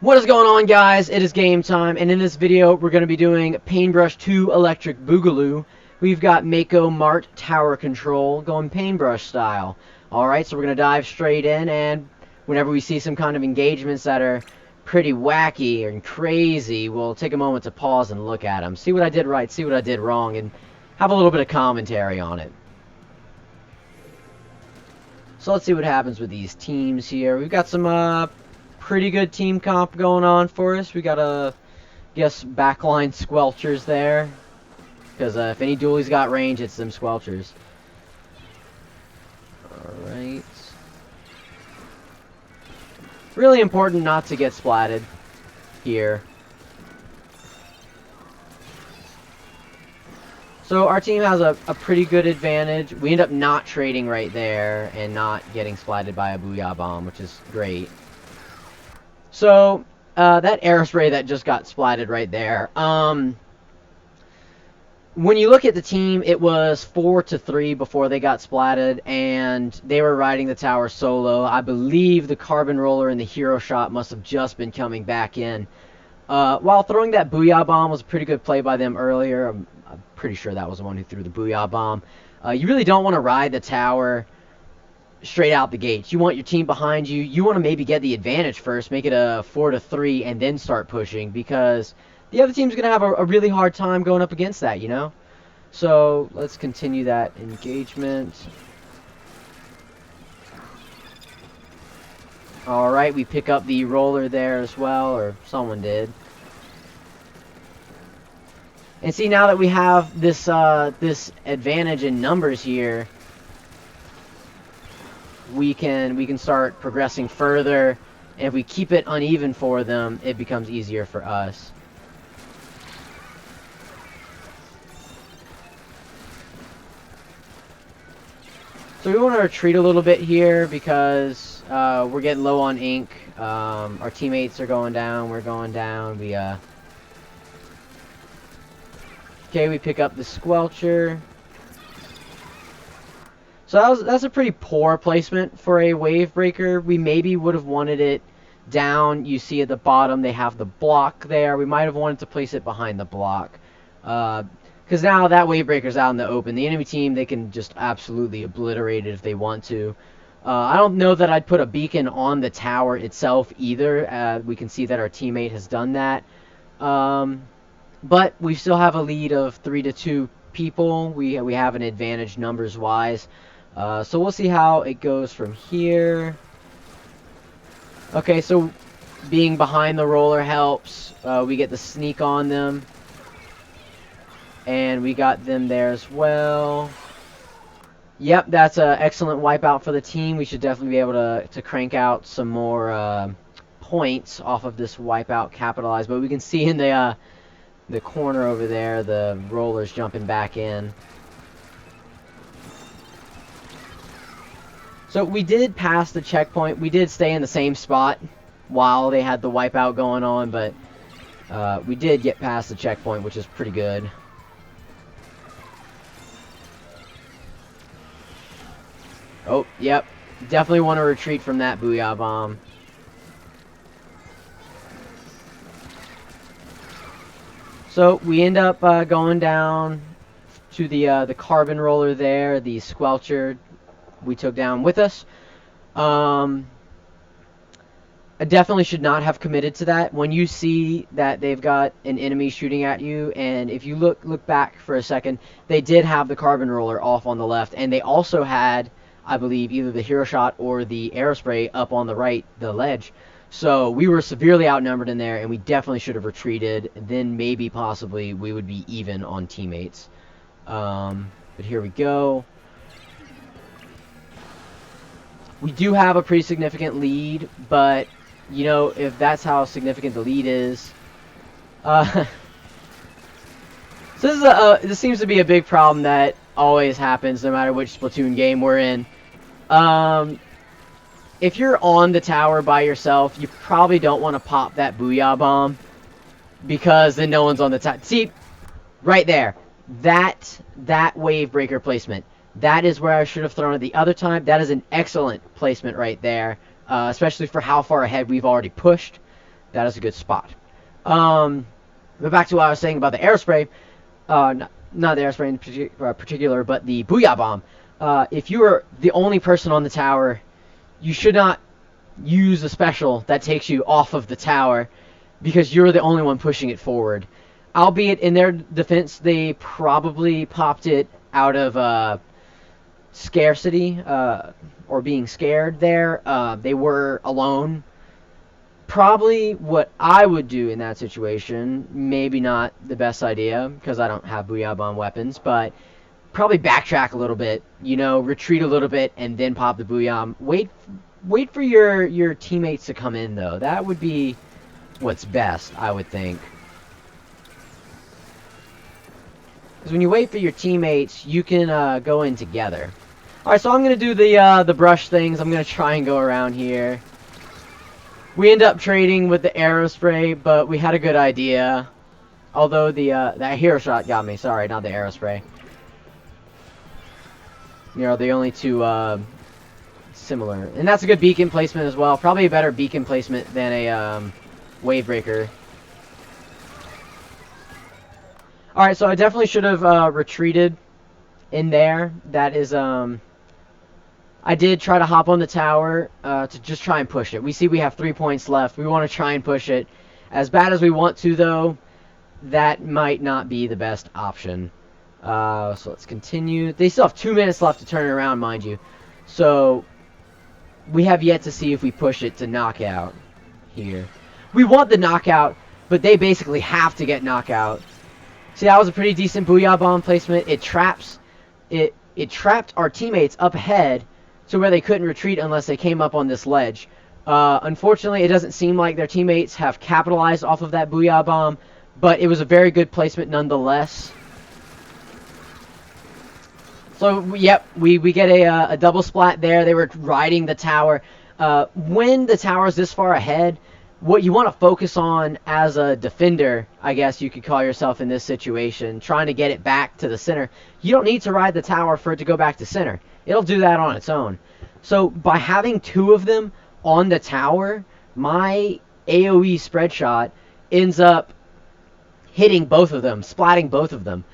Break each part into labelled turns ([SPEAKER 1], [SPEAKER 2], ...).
[SPEAKER 1] What is going on, guys? It is game time, and in this video we're going to be doing Painbrush 2 Electric Boogaloo. We've got Mako Mart Tower Control going Painbrush style. Alright, so we're going to dive straight in, and whenever we see some kind of engagements that are pretty wacky and crazy, we'll take a moment to pause and look at them. See what I did right, see what I did wrong, and have a little bit of commentary on it. So let's see what happens with these teams here. We've got some pretty good team comp going on for us. We got guess backline squelchers there, because if any duelie's got range, it's them squelchers. Alright. Really important not to get splatted here. So our team has a pretty good advantage. We end up not trading right there and not getting splatted by a Booyah Bomb, which is great. So, that aerospray that just got splatted right there. When you look at the team, it was 4-3 before they got splatted, and they were riding the tower solo. I believe the Carbon Roller and the Hero Shot must have just been coming back in. While throwing that Booyah Bomb was a pretty good play by them earlier, I'm pretty sure that was the one who threw the Booyah Bomb. You really don't want to ride the tower straight out the gates. You want your team behind you. You want to maybe get the advantage first, make it a 4-3, and then start pushing, because the other team's going to have a really hard time going up against that, you know? So let's continue that engagement. Alright, we pick up the roller there as well, or someone did. And see, now that we have this this advantage in numbers here, we can start progressing further, and if we keep it uneven for them, it becomes easier for us. So we want to retreat a little bit here because we're getting low on ink. Our teammates are going down, we're going down. Okay, we pick up the Squelcher. So that's a pretty poor placement for a wave breaker. We maybe would have wanted it down. You see at the bottom they have the block there. We might have wanted to place it behind the block. Because now that wave breaker's out in the open. The enemy team, they can just absolutely obliterate it if they want to. I don't know that I'd put a beacon on the tower itself either. We can see that our teammate has done that. But we still have a lead of 3-2 people. We have an advantage numbers-wise. So we'll see how it goes from here. Okay, so being behind the roller helps. We get the sneak on them. And we got them there as well. Yep, that's an excellent wipeout for the team. We should definitely be able to crank out some more points off of this wipeout, capitalize. But we can see in the corner over there, the roller's jumping back in. So we did pass the checkpoint. We did stay in the same spot while they had the wipeout going on, but we did get past the checkpoint, which is pretty good. Oh, yep. Definitely want to retreat from that Booyah Bomb. So we end up going down to the Carbon Roller there, the Squelcher we took down with us. I definitely should not have committed to that. When you see that they've got an enemy shooting at you, and if you look back for a second, they did have the Carbon Roller off on the left, and they also had, I believe, either the Hero Shot or the Aerospray up on the right, the ledge. So we were severely outnumbered in there, and we definitely should have retreated. Then maybe, possibly, we would be even on teammates. But here we go. We do have a pretty significant lead, but, you know, if that's how significant the lead is... so this seems to be a big problem that always happens no matter which Splatoon game we're in. If you're on the tower by yourself, you probably don't want to pop that Booyah Bomb, because then no one's on the tower. See, right there, that wave breaker placement. That is where I should have thrown it the other time. That is an excellent placement right there, especially for how far ahead we've already pushed. That is a good spot. But back to what I was saying about the aerospray. Not the aerospray in particular, but the Booyah Bomb. If you are the only person on the tower, you should not use a special that takes you off of the tower because you're the only one pushing it forward. Albeit, in their defense, they probably popped it out of scarcity or being scared there. They were alone. Probably what I would do in that situation, maybe not the best idea because I don't have Booyah Bomb weapons, but probably backtrack a little bit, you know, retreat a little bit, and then pop the Booyah. Wait for your teammates to come in, though. That would be what's best, I would think. Because when you wait for your teammates, you can go in together. Alright, so I'm going to do the brush things. I'm going to try and go around here. We end up trading with the aerospray, but we had a good idea. Although that hero shot got me. Sorry, not the aerospray. You know, the only two similar. And that's a good beacon placement as well. Probably a better beacon placement than a wave breaker. Alright, so I definitely should have retreated in there. That is, I did try to hop on the tower to just try and push it. We see we have 3 points left. We want to try and push it. As bad as we want to, though, that might not be the best option. So let's continue. They still have 2 minutes left to turn it around, mind you. So we have yet to see if we push it to knockout here. We want the knockout, but they basically have to get knockout. See, that was a pretty decent Booyah Bomb placement. It trapped our teammates up ahead to where they couldn't retreat unless they came up on this ledge. Unfortunately, it doesn't seem like their teammates have capitalized off of that Booyah Bomb, but it was a very good placement nonetheless. So, yep, we get a double splat there. They were riding the tower. When the tower's this far ahead, what you want to focus on as a defender, I guess you could call yourself in this situation, trying to get it back to the center. You don't need to ride the tower for it to go back to center. It'll do that on its own. So by having 2 of them on the tower, my AoE spread shot ends up hitting both of them, splatting both of them,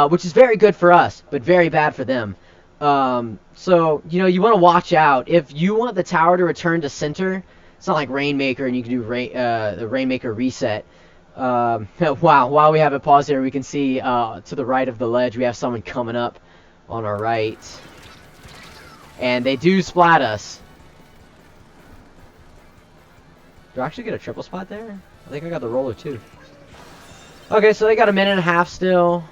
[SPEAKER 1] which is very good for us, but very bad for them. So, you know, you want to watch out. If you want the tower to return to center, it's not like Rainmaker and you can do the Rainmaker reset. Wow, while we have it paused here, we can see to the right of the ledge, we have someone coming up on our right. And they do splat us. Do I actually get a triple spot there? I think I got the roller too. Okay, so they got a minute and a half still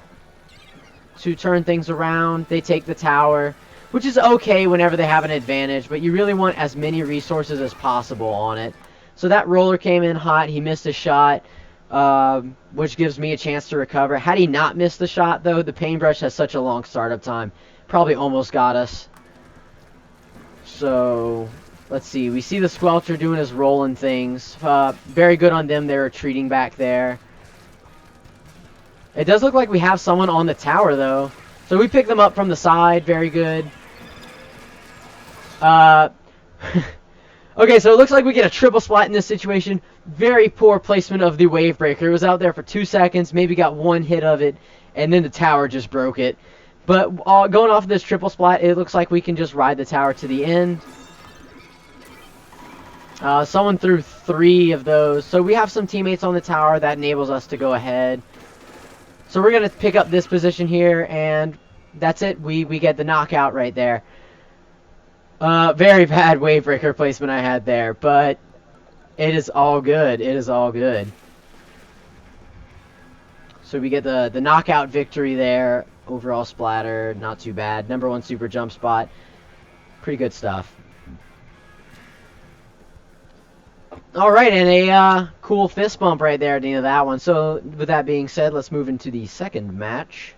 [SPEAKER 1] to turn things around. They take the tower, which is okay whenever they have an advantage, but you really want as many resources as possible on it. So that roller came in hot. He missed a shot, which gives me a chance to recover. Had he not missed the shot, though, the Painbrush has such a long startup time. Probably almost got us. So, let's see. We see the Squelcher doing his rolling things. Very good on them. They're retreating back there. It does look like we have someone on the tower, though. So we pick them up from the side. Very good. Okay, so it looks like we get a triple splat in this situation. Very poor placement of the Wave Breaker. It was out there for 2 seconds, maybe got 1 hit of it, and then the tower just broke it. But going off of this triple splat, it looks like we can just ride the tower to the end. Someone threw 3 of those. So we have some teammates on the tower that enables us to go ahead. So we're going to pick up this position here, and that's it. We get the knockout right there. Very bad Wave Breaker placement I had there, but it is all good. It is all good. So we get the knockout victory there. Overall splatter, not too bad. Number 1 super jump spot. Pretty good stuff. Alright, and a cool fist bump right there at the end of that one. So with that being said, let's move into the second match.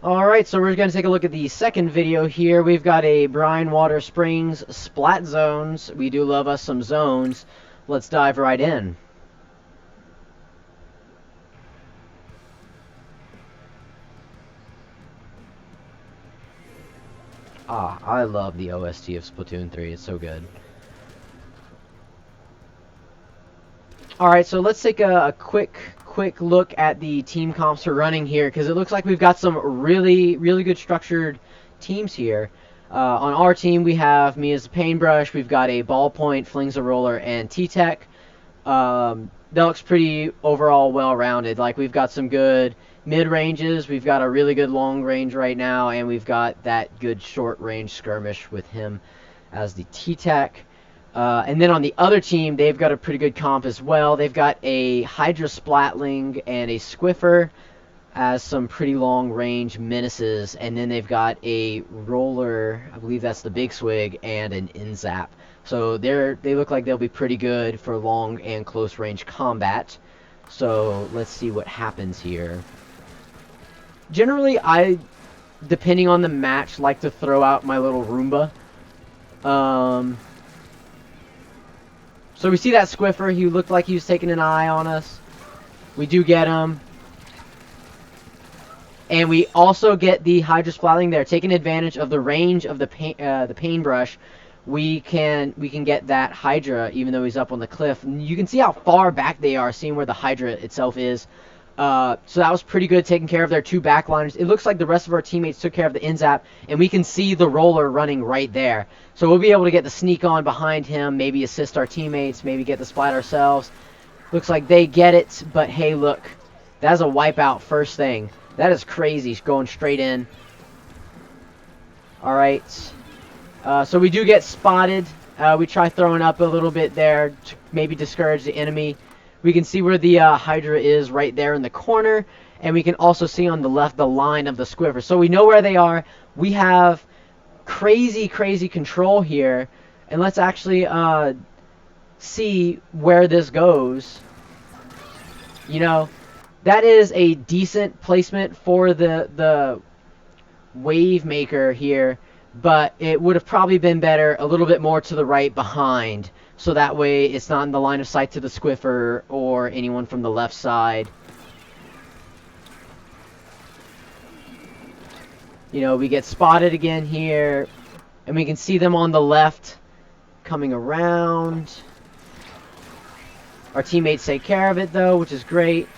[SPEAKER 1] Alright, so we're going to take a look at the second video here. We've got a Brine Water Springs Splat Zones. We do love us some zones. Let's dive right in. Ah, I love the OST of Splatoon 3. It's so good. Alright, so let's take a quick look at the team comps for running here, because it looks like we've got some really good structured teams here. On our team, we have me as a Painbrush, we've got a Ballpoint, Flings a Roller, and T-Tech. That looks pretty overall well-rounded. Like, we've got some good mid-ranges, we've got a really good long range right now, and we've got that good short-range skirmish with him as the T-Tech. And then on the other team, they've got a pretty good comp as well. They've got a Hydra Splatling and a Squiffer as some pretty long-range menaces. And then they've got a Roller, I believe that's the Big Swig, and an Inzap. So they look like they'll be pretty good for long and close-range combat. So let's see what happens here. Generally, I, depending on the match, like to throw out my little Roomba. So we see that Squiffer. He looked like he was taking an eye on us. We do get him. And we also get the Hydra Splatling there. Taking advantage of the range of the Painbrush, we can get that Hydra even though he's up on the cliff. And you can see how far back they are, seeing where the Hydra itself is. So that was pretty good, taking care of their two backliners. It looks like the rest of our teammates took care of the Inzap, and we can see the Roller running right there. So we'll be able to get the sneak on behind him, maybe assist our teammates, maybe get the splat ourselves. Looks like they get it, but hey, look. That's a wipeout first thing. That is crazy, going straight in. Alright. So we do get spotted. We try throwing up a little bit there to maybe discourage the enemy. We can see where the Hydra is right there in the corner. And we can also see on the left the line of the Squiffer. So we know where they are. We have crazy control here. And let's actually see where this goes. You know, that is a decent placement for the Wave Maker here. But it would have probably been better a little bit more to the right behind. So that way it's not in the line of sight to the Squiffer or anyone from the left side. You know, we get spotted again here. And we can see them on the left coming around. Our teammates take care of it though, which is great.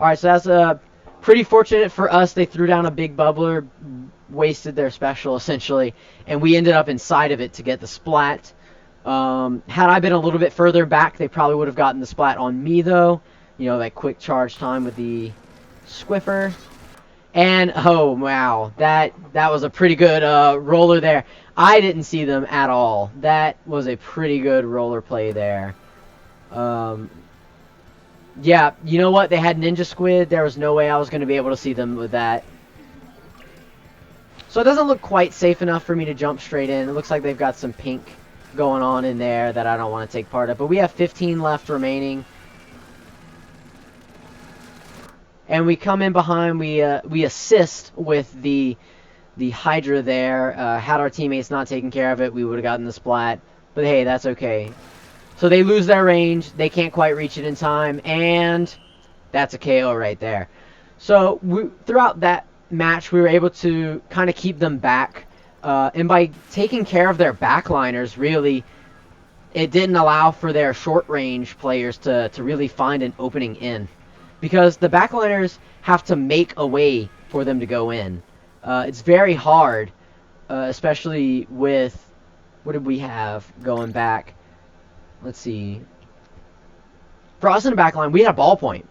[SPEAKER 1] Alright, so that's pretty fortunate for us. They threw down a big bubbler, wasted their special essentially, and we ended up inside of it to get the splat. Had I been a little bit further back, they probably would have gotten the splat on me though. You know, that quick charge time with the Squiffer. And oh wow, that was a pretty good roller there. I didn't see them at all. That was a pretty good roller play there. Yeah, you know what? They had Ninja Squid. There was no way I was going to be able to see them with that. So it doesn't look quite safe enough for me to jump straight in. It looks like they've got some pink going on in there that I don't want to take part of. But we have 15 left remaining. And we come in behind. We assist with the Hydra there. Had our teammates not taken care of it, we would have gotten the splat. But hey, that's okay. So they lose their range. They can't quite reach it in time. And that's a KO right there. So throughout that match, we were able to kind of keep them back. And by taking care of their backliners, really, it didn't allow for their short-range players to really find an opening in. Because the backliners have to make a way for them to go in. It's very hard, especially with... What did we have going back? Let's see. For us in the backline, we had a ballpoint.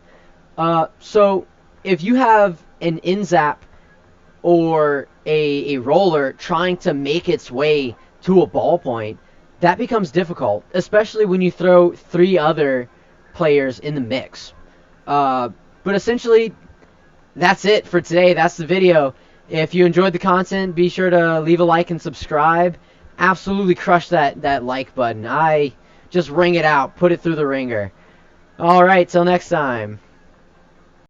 [SPEAKER 1] So if you have an Inzap or a roller trying to make its way to a ballpoint, that becomes difficult, especially when you throw 3 other players in the mix. But essentially, that's it for today. That's the video. If you enjoyed the content, be sure to leave a like and subscribe. Absolutely crush that like button. Just ring it out. Put it through the ringer. Alright, till next time.